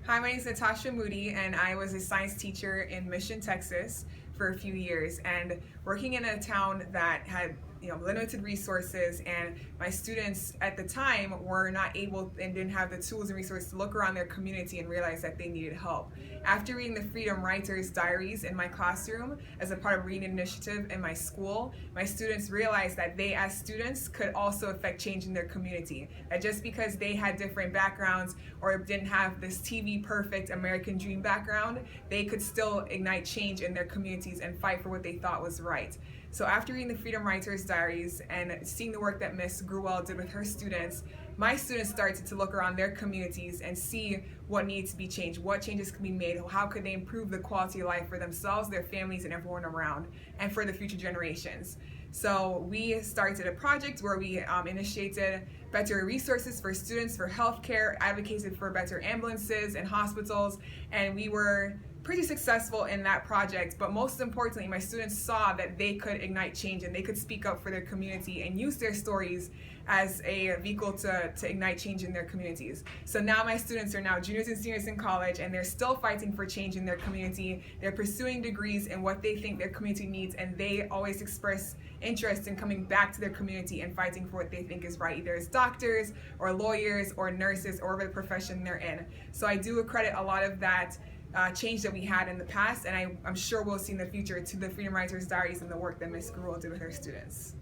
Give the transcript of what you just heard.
Hi, my name is Natasha Moody, and I was a science teacher in Mission, Texas for a few years, and working in a town that had limited resources, and my students at the time were not able and didn't have the tools and resources to look around their community and realize that they needed help. After reading the Freedom Writers' diaries in my classroom as a part of reading initiative in my school, my students realized that they as students could also affect change in their community. That just because they had different backgrounds or didn't have this TV perfect American dream background, they could still ignite change in their communities and fight for what they thought was right. So after reading the Freedom Writers' diaries and seeing the work that Miss Gruwell did with her students, my students started to look around their communities and see what needs to be changed, what changes can be made, how could they improve the quality of life for themselves, their families, and everyone around, and for the future generations. So we started a project where we initiated better resources for students, for healthcare, advocated for better ambulances and hospitals, and we were pretty successful in that project. But most importantly, my students saw that they could ignite change and they could speak up for their community and use their stories as a vehicle to ignite change in their communities. So now my students are now juniors and seniors in college, and they're still fighting for change in their community. They're pursuing degrees in what they think their community needs, and they always express interest in coming back to their community and fighting for what they think is right, either as doctors or lawyers or nurses or whatever profession they're in. So I do accredit a lot of that change that we had in the past, and I'm sure we'll see in the future, to the Freedom Writers' diaries and the work that Ms. Gruwell did with her students.